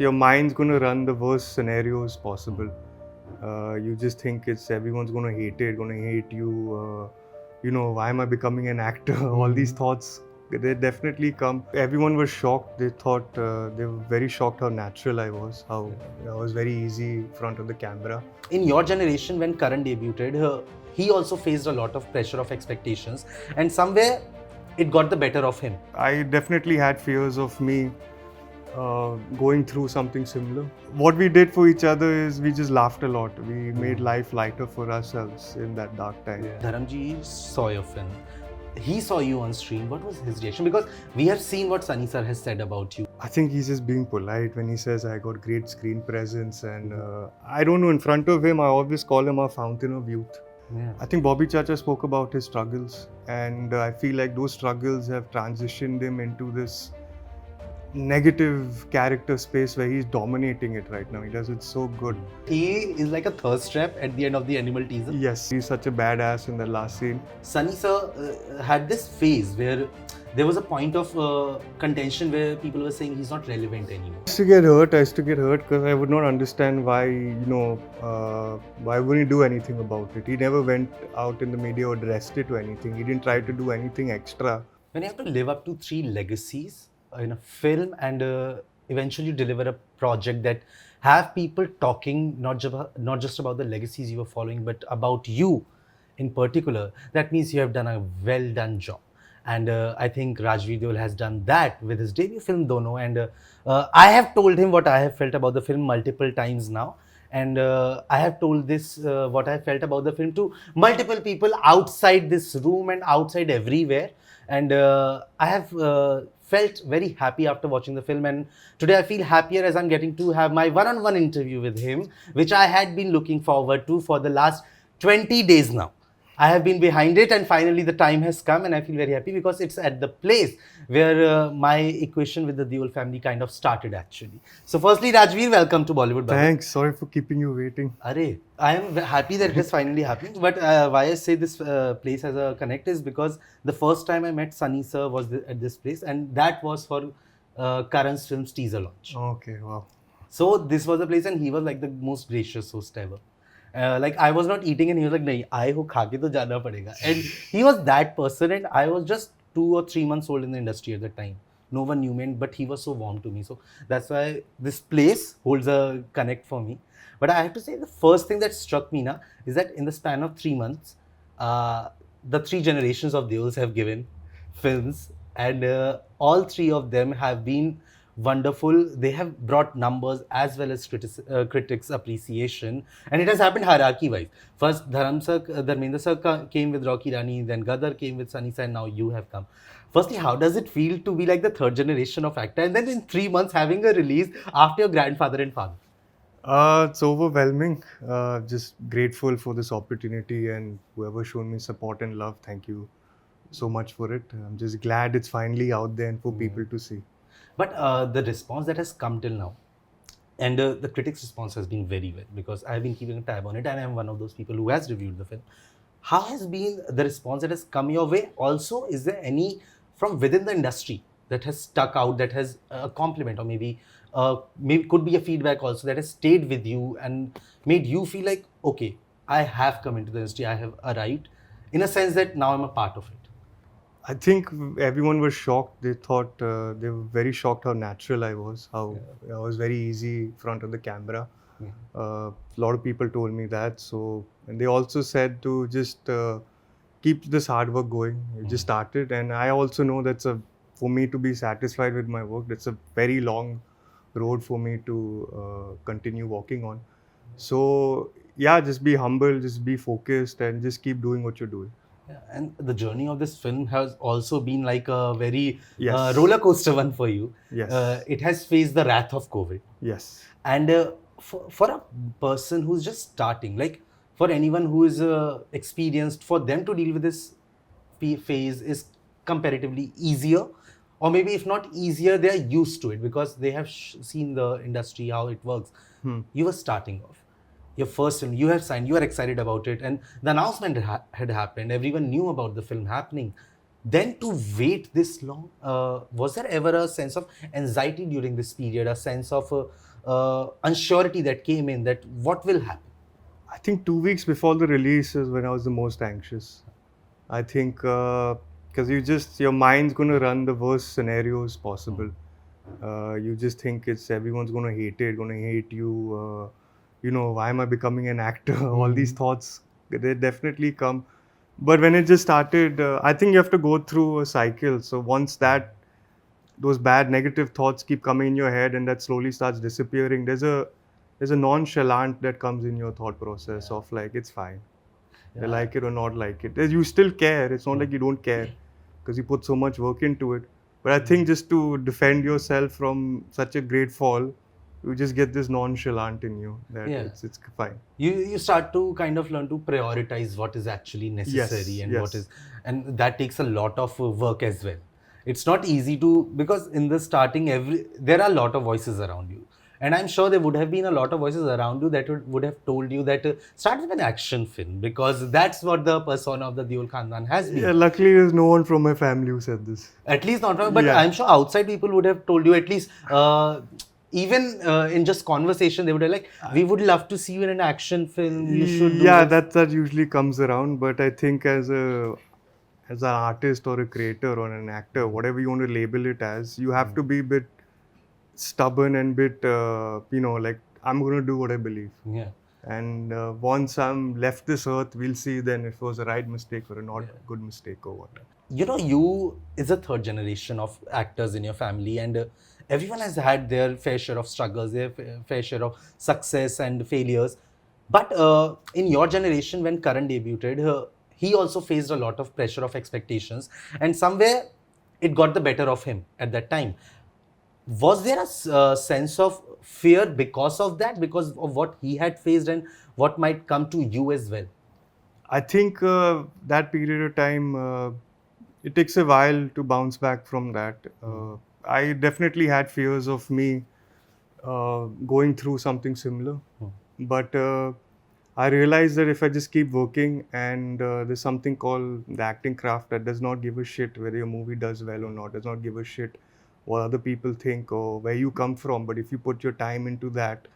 Your mind's going to run the worst scenarios possible. You just think it's everyone's going to hate it, going to hate you. Why am I becoming an actor? All these thoughts, they definitely come. Everyone was shocked. They thought, they were very shocked how natural I was, how I was very easy in front of the camera. In your generation, when Karan debuted, he also faced a lot of pressure of expectations, and somewhere it got the better of him. I definitely had fears of me going through something similar. What we did for each other is we just laughed a lot. We made life lighter for ourselves in that dark time. Dharamji saw your film. He saw you on screen. What was his reaction? Because we have seen what Sunny sir has said about you. I think he's just being polite when he says I got great screen presence, and I don't know, in front of him I always call him a fountain of youth. Yeah. I think Bobby Chacha spoke about his struggles, and I feel like those struggles have transitioned him into this negative character space where he's dominating it right now. He does it so good. He is like a thirst trap at the end of the animal teaser. Yes, he's such a badass in the last scene. Sunny sir had this phase where there was a point of contention where people were saying he's not relevant anymore. I used to get hurt because I would not understand why, why wouldn't he do anything about it? He never went out in the media or addressed it to anything. He didn't try to do anything extra. When you have to live up to 3 legacies in a film and eventually deliver a project that have people talking not just about the legacies you were following, but about you in particular, that means you have done a well done job. And I think Rajveer Deol has done that with his debut film Dono. And I have told him what I have felt about the film multiple times now. And I have told this what I felt about the film to multiple people outside this room and outside everywhere. And I have felt very happy after watching the film. And today I feel happier as I'm getting to have my one-on-one interview with him, which I had been looking forward to for the last 20 days now. I have been behind it, and finally the time has come, and I feel very happy because it's at the place where my equation with the Deol family kind of started actually. So firstly, Rajveer, welcome to Bollywood Bubble. Thanks. Sorry for keeping you waiting. Arey, I am happy that it is finally happening. But why I say this place has a connect is because the first time I met Sunny sir was at this place, and that was for Karan's film's teaser launch. Okay, wow. So this was the place, and he was like the most gracious host ever. Like I was not eating, and he was like, "Nahi, I ho kha ke to jana padega." And he was that person, and I was just 2 or 3 months old in the industry at the time. No one knew me, but he was so warm to me. So that's why this place holds a connect for me. But I have to say, the first thing that struck me now is that in the span of 3 months, the 3 generations of Deols have given films, and all 3 of them have been wonderful. They have brought numbers as well as critics' appreciation, and it has happened hierarchy wise. First, Dharmendra sir came with Rocky Rani, then Gadar came with Sunny sir, and now you have come. Firstly, how does it feel to be like the 3rd generation of actor, and then in 3 months having a release after your grandfather and father? It's overwhelming. Just grateful for this opportunity, and whoever shown me support and love, thank you so much for it. I'm just glad it's finally out there and for people to see. But the response that has come till now, and the critics' response has been very well, because I have been keeping a tab on it, and I am one of those people who has reviewed the film. How has been the response that has come your way? Also, is there any from within the industry that has stuck out, that has a compliment, or maybe could be a feedback also, that has stayed with you and made you feel like, okay, I have come into the industry, I have arrived, in a sense that now I'm a part of it? I think everyone was shocked. They thought, they were very shocked how natural I was, how I was very easy in front of the camera. A lot of people told me that. So, and they also said to just keep this hard work going. You just started, and I also know for me to be satisfied with my work, that's a very long road for me to continue walking on. So yeah, just be humble, just be focused, and just keep doing what you're doing. Yeah, and the journey of this film has also been like a very Yes. roller coaster one for you. Yes. It has faced the wrath of COVID. Yes. And for a person who's just starting, like for anyone who is experienced, for them to deal with this phase is comparatively easier, or maybe if not easier, they are used to it because they have seen the industry, how it works. You were starting off. Your first film, you have signed, you are excited about it, and the announcement had happened, everyone knew about the film happening. Then to wait this long, was there ever a sense of anxiety during this period, a sense of unsurety that came in that what will happen? I think 2 weeks before the release is when I was the most anxious. I think because your mind's gonna run the worst scenarios possible. You just think everyone's gonna hate it, gonna hate you. Why am I becoming an actor? All these thoughts, they definitely come. But when it just started, I think you have to go through a cycle. So once those bad negative thoughts keep coming in your head and that slowly starts disappearing, there's a nonchalant that comes in your thought process of like, it's fine. They like it or not like it. You still care. It's not like you don't care because you put so much work into it. But I think just to defend yourself from such a great fall, you just get this nonchalant in you that it's fine. You start to kind of learn to prioritize what is actually necessary and what is, and that takes a lot of work as well. It's not easy to, because in the starting there are a lot of voices around you. And I'm sure there would have been a lot of voices around you that would have told you that start with an action film, because that's what the persona of the Deol Khandaan has been. Yeah, luckily there's no one from my family who said this. At least not, but I'm sure outside people would have told you at least, even in just conversation, they would have like, we would love to see you in an action film. You should do that usually comes around. But I think as an artist or a creator or an actor, whatever you want to label it as, you have to be a bit stubborn and bit, like, I'm going to do what I believe. Yeah. And once I'm left this earth, we'll see then if it was a right mistake or a not good mistake or what. You is a third generation of actors in your family, and everyone has had their fair share of struggles, their fair share of success and failures. But in your generation, when Karan debuted, he also faced a lot of pressure of expectations, and somewhere it got the better of him at that time. Was there a sense of fear because of that, because of what he had faced and what might come to you as well? I think that period of time, it takes a while to bounce back from that. I definitely had fears of me going through something similar. But I realized that if I just keep working, and there's something called the acting craft that does not give a shit whether your movie does well or not, does not give a shit what other people think or where you come from. But if you put your time into that,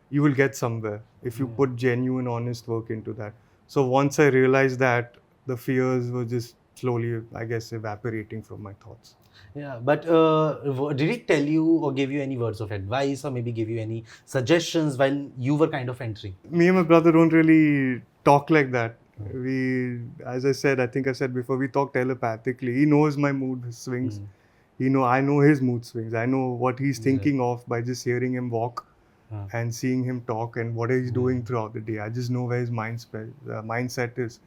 you will get somewhere if you put genuine, honest work into that. So once I realized that, the fears were just slowly, I guess, evaporating from my thoughts. Yeah, but did he tell you or give you any words of advice or maybe give you any suggestions while you were kind of entering? Me and my brother don't really talk like that. We, as I said, I think I said before, we talk telepathically. He knows my mood swings. I know his mood swings. I know what he's thinking of by just hearing him walk and seeing him talk and what he's doing throughout the day. I just know where his mindset is.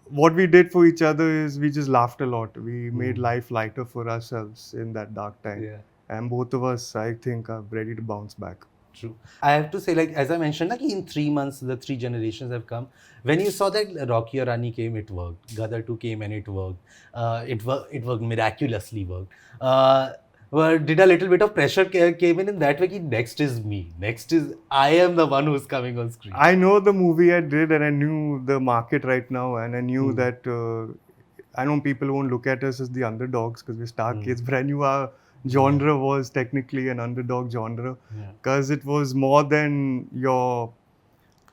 What we did for each other is we just laughed a lot. We made life lighter for ourselves in that dark time. Yeah. And both of us, I think, are ready to bounce back. True. I have to say, like, as I mentioned, like, in 3 months, the 3 generations have come. When you saw that Rocky or Rani came, it worked. Gadar 2 came and it worked. It worked miraculously worked. Did a little bit of pressure came in that way? Next is me. Next is I am the one who's coming on screen. I know the movie I did, and I knew the market right now, and I knew that I know people won't look at us as the underdogs because we're star kids, but I knew our genre was technically an underdog genre because it was more than your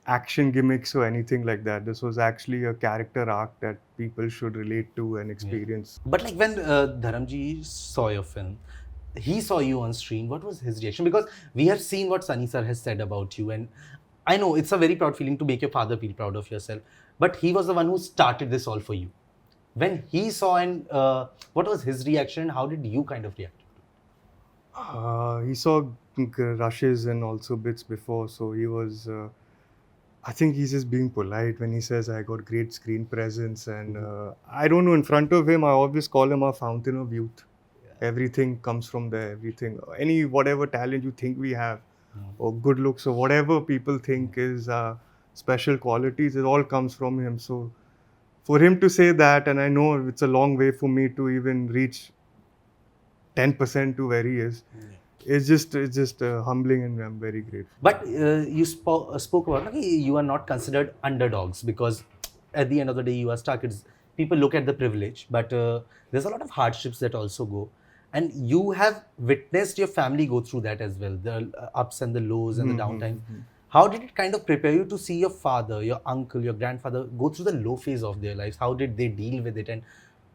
action gimmicks or anything like that. This was actually a character arc that people should relate to and experience. But like when Dharamji saw your film, he saw you on screen, what was his reaction? Because we have seen what Sunny sir has said about you, and I know it's a very proud feeling to make your father feel proud of yourself, but he was the one who started this all for you. When he saw, and what was his reaction and how did you kind of react? He saw rushes and also bits before, so he was, I think he's just being polite when he says I got great screen presence, and I don't know, in front of him I always call him a fountain of youth. Everything comes from there, everything, whatever talent you think we have or good looks or whatever people think is special qualities, it all comes from him. So for him to say that, and I know it's a long way for me to even reach 10% to where he is. It's just humbling, and I'm very grateful. But you spoke about you are not considered underdogs because at the end of the day you are stuck. People look at the privilege, but there's a lot of hardships that also go. And you have witnessed your family go through that as well, the ups and the lows and the downtimes. How did it kind of prepare you to see your father, your uncle, your grandfather go through the low phase of their lives? How did they deal with it, and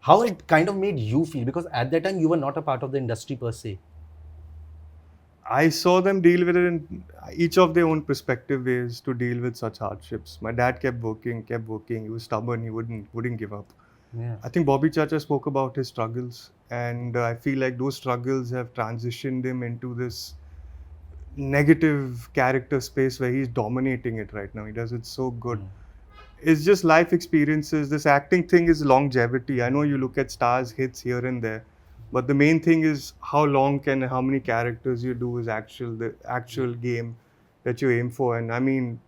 how it kind of made you feel? Because at that time you were not a part of the industry per se. I saw them deal with it in each of their own perspective ways to deal with such hardships. My dad kept working, kept working. He was stubborn. He wouldn't give up. Yeah. I think Bobby Chacha spoke about his struggles, and I feel like those struggles have transitioned him into this negative character space where he's dominating it right now. He does it so good. It's just life experiences. This acting thing is longevity. I know you look at stars hits here and there, but the main thing is how long can how many characters you do is the actual game that you aim for. And I mean,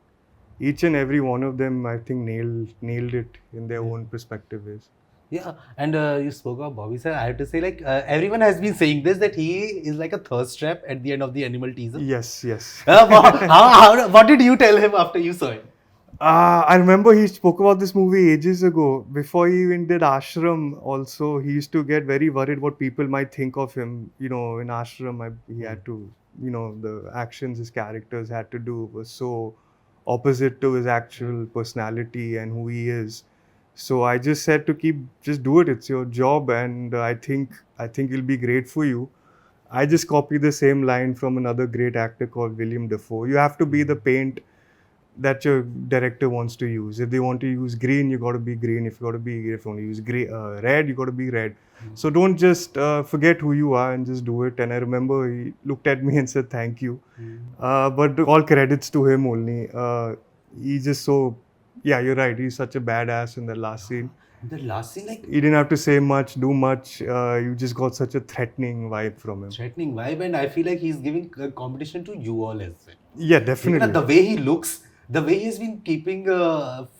each and every one of them, I think nailed it in their own perspective ways. Yeah, and you spoke about Bobby sir. I have to say, like, everyone has been saying this, that he is like a thirst trap at the end of the animal teaser. Yes, yes. What did you tell him after you saw it? I remember he spoke about this movie ages ago. Before he even did Ashram, also, he used to get very worried what people might think of him. You know, in Ashram, he had to, the actions his characters had to do was so opposite to his actual personality and who he is. So I just said to just do it. It's your job, and I think it'll be great for you. I just copied the same line from another great actor called William Dafoe. You have to be the paint that your director wants to use. If they want to use green, you got to be green. If you want to use red, you got to be red. So don't just forget who you are and just do it. And I remember he looked at me and said thank you. But all credits to him only. He's just so, yeah, you're right. He's such a badass in the last scene. The last scene, like, He didn't have to say much, do much. You just got such a threatening vibe from him. threatening vibe, and I feel like he's giving competition to you all as well. Yeah, definitely. The way he looks, the way he's been keeping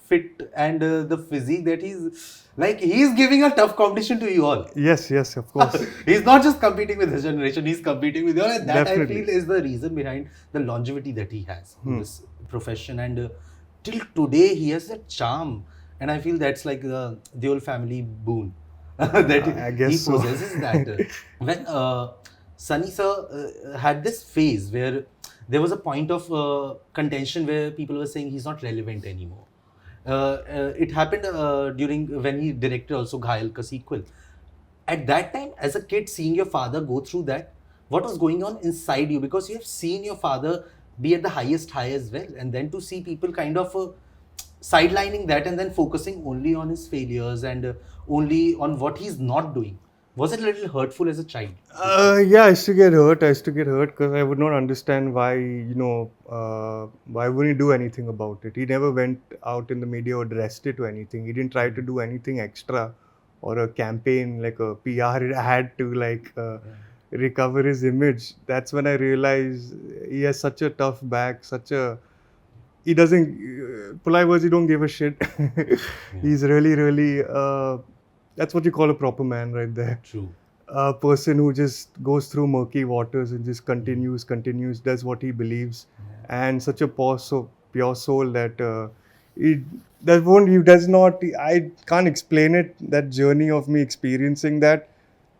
fit, and the physique that he's giving a tough competition to you all. Yes, of course. He's not just competing with his generation, he's competing with you all, and that Definitely. I feel is the reason behind the longevity that he has in this profession, and till today he has that charm, and I feel that's like the Deol family boon that I guess he so. possesses. That when Sunny sir had this phase where there was a point of contention where people were saying he's not relevant anymore. It happened during when he directed also Ghayal ka sequel. At that time, as a kid, seeing your father go through that, what was going on inside you? Because you have seen your father be at the highest high as well, and then to see people kind of sidelining that and then focusing only on his failures and only on what he's not doing. Was it a little hurtful as a child? Yeah, I used to get hurt. Because I would not understand why, why wouldn't he do anything about it? He never went out in the media or addressed it to anything. He didn't try to do anything extra or a campaign, like a PR ad to recover his image. That's when I realized he has such a tough back, he doesn't, polite words, he don't give a shit. He's really, that's what you call a proper man right there. True. A person who just goes through murky waters and just continues, does what he believes, and such a pure soul that I can't explain it, that journey of me experiencing that.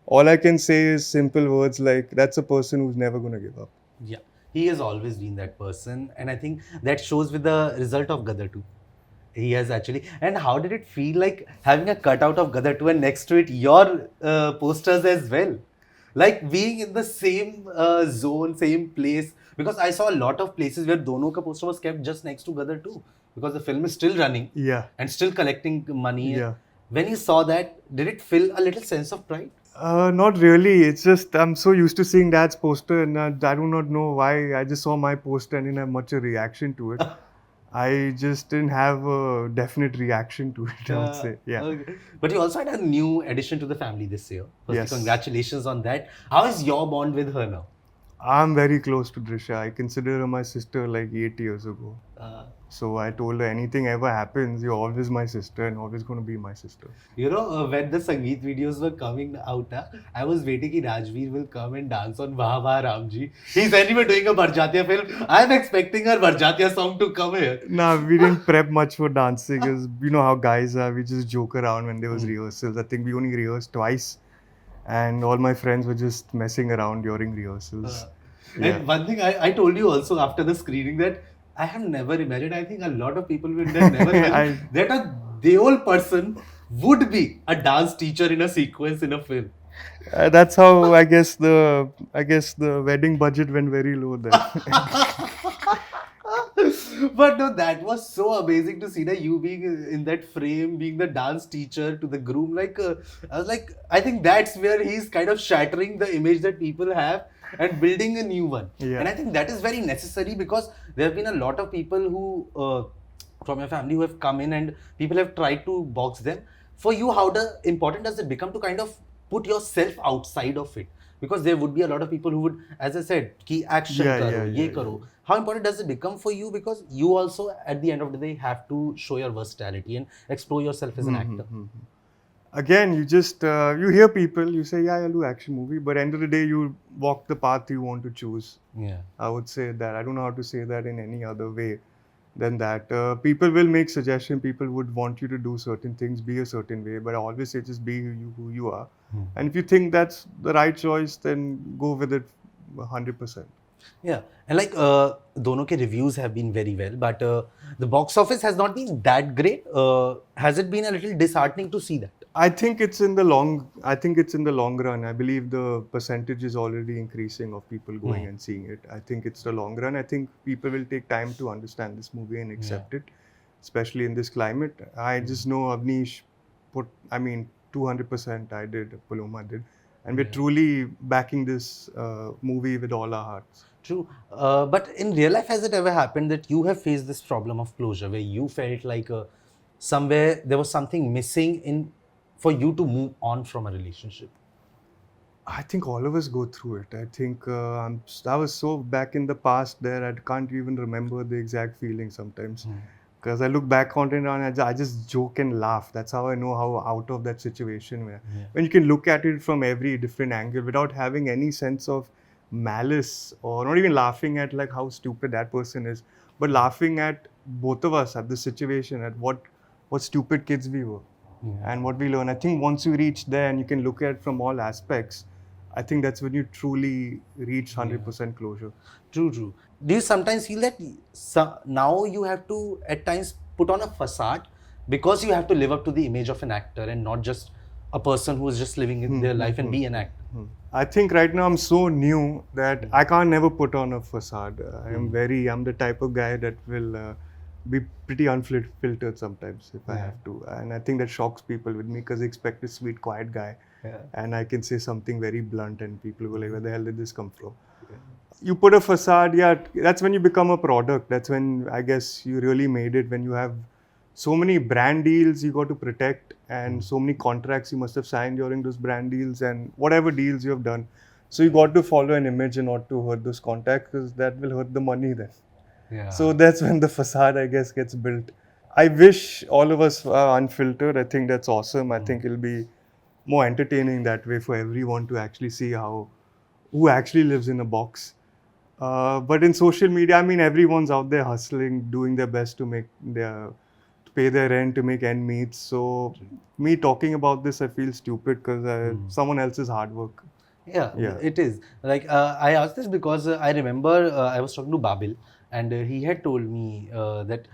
All I can say is simple words like, that's a person who's never going to give up. Yeah, he has always been that person, and I think that shows with the result of Gadar 2. He has actually. And how did it feel like having a cutout of Gadar 2 and next to it your posters as well? Like being in the same zone, same place. Because I saw a lot of places where Dono ka poster was kept just next to Gadar 2. Because the film is still running. Yeah. And still collecting money. Yeah. When you saw that, did it feel a little sense of pride? Not really. It's just I'm so used to seeing Dad's poster, and I do not know why. I just saw my poster and didn't have much a reaction to it. I just didn't have a definite reaction to it, I would say. Yeah. Okay. But you also had a new addition to the family this year. Firstly, Yes. congratulations on that. How is your bond with her now? I'm very close to Drisha. I consider her my sister like 8 years ago. So I told her, anything ever happens, you're always my sister and always going to be my sister. You know, when the Sangeet videos were coming out, I was waiting that Rajveer will come and dance on Vaha Vaha Ramji. He's anyway doing a Barjatiya film. I'm expecting her Barjatiya song to come here. Nah, we didn't prep much for dancing because you know how guys are. We just joke around when there was rehearsals. I think we only rehearsed twice. and all my friends were just messing around during rehearsals. Yeah. And one thing I told you also after the screening that I have never imagined, I think a lot of people will never imagine that a Deol person would be a dance teacher in a sequence in a film. That's how I guess the wedding budget went very low there. But no, that was so amazing to see that you being in that frame, being the dance teacher to the groom. I was like, I think that's where he's kind of shattering the image that people have and building a new one. Yeah. And I think that is very necessary because there have been a lot of people who, from your family, who have come in and people have tried to box them. For you, important does it become to kind of put yourself outside of it? Because there would be a lot of people who would, as I said, ki action Yeah, karo, yeah, ye yeah, karo. How important does it become for you? Because you also, at the end of the day, have to show your versatility and explore yourself as an actor. Again, you just you hear people, you say, yeah, I'll do action movie, but end of the day, you walk the path you want to choose. Yeah. I would say that. I don't know how to say that in any other way than that. People will make suggestions. People would want you to do certain things, be a certain way. But I always say, just be who you are. And if you think that's the right choice, then go with it 100%. Yeah, and like Dono ke reviews have been very well, but the box office has not been that great. Has it been a little disheartening to see that? I think it's in the long. I think it's in the long run. I believe the percentage is already increasing of people going and seeing it. I think it's the long run. I think people will take time to understand this movie and accept it, especially in this climate. I just know Avnish put. I mean, 200%. I did. Paloma did, and we're truly backing this movie with all our hearts. True. But in real life, has it ever happened that you have faced this problem of closure where you felt like somewhere there was something missing in for you to move on from a relationship? I think all of us go through it. I think I was so back in the past there, I can't even remember the exact feeling sometimes. Because I look back on it and I just joke and laugh. That's how I know how out of that situation we are. When you can look at it from every different angle without having any sense of malice or not even laughing at like how stupid that person is, but laughing at both of us at the situation, at what stupid kids we were and what we learn. I think once you reach there and you can look at it from all aspects, I think that's when you truly reach 100% closure. True, true. Do you sometimes feel that now you have to at times put on a facade because you have to live up to the image of an actor and not just a person who is just living in their life and be an actor? I think right now I'm so new that I can't never put on a facade. I'm the type of guy that will be pretty unfiltered sometimes if I have to. And I think that shocks people with me because they expect a sweet, quiet guy. And I can say something very blunt and people go like, where the hell did this come from? You put a facade, that's when you become a product. That's when I guess you really made it, when you have so many brand deals you got to protect and so many contracts you must have signed during those brand deals and whatever deals you have done. So you got to follow an image and not to hurt those contacts because that will hurt the money then. So that's when the facade, I guess, gets built. I wish all of us are unfiltered. I think that's awesome. I think it'll be more entertaining that way for everyone to actually see who actually lives in a box. But in social media, I mean, everyone's out there hustling, doing their best to pay their rent, to make end meet. So me talking about this, I feel stupid because someone else's hard work. Yeah, it is. Like I asked this because I remember I was talking to Babil and he had told me that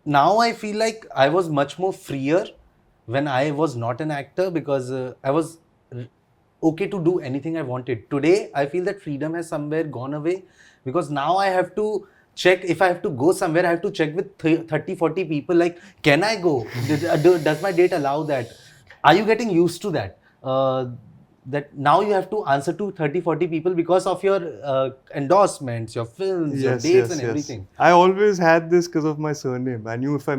now I feel like I was much more freer when I was not an actor because I was okay to do anything I wanted. Today, I feel that freedom has somewhere gone away because now I have to check. If I have to go somewhere, I have to check with 30, 40 people like, can I go? Does my date allow that? Are you getting used to that? That now you have to answer to 30, 40 people because of your endorsements, your films, your dates and everything. I always had this because of my surname. I knew if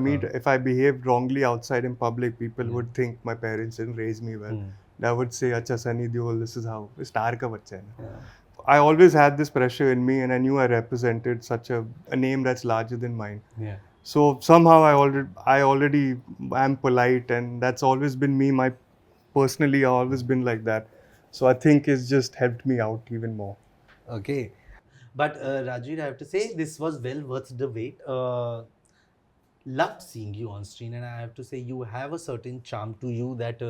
I behaved wrongly outside in public, people would think my parents didn't raise me well. They would say, Acha, Sunny Deol, this is how, star ka bacha hai na. I always had this pressure in me and I knew I represented such a name that's larger than mine. So somehow I already am polite and that's always been me. Personally, I've always been like that. So I think it's just helped me out even more. Okay. But Rajveer, I have to say, this was well worth the wait. Loved seeing you on screen and I have to say you have a certain charm to you that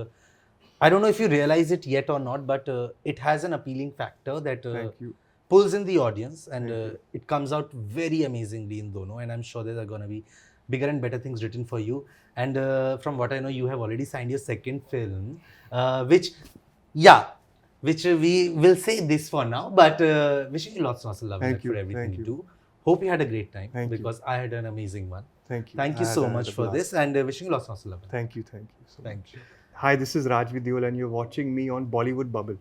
I don't know if you realize it yet or not, but it has an appealing factor that Thank you. pulls in the audience, and Thank you. it comes out very amazingly in Dono. And I'm sure there are going to be bigger and better things written for you. And from what I know, you have already signed your second film, which we will say this for now. But wishing you lots of love Thank for you. everything Thank you you. do. Hope you had a great time, Thank you. because I had an amazing one. Thank you. Thank you I so had much a for blast. this, and wishing you lots of love. Thank you. Thank you so much. Thank you. Hi, this is Rajveer Deol, and you're watching me on Bollywood Bubble.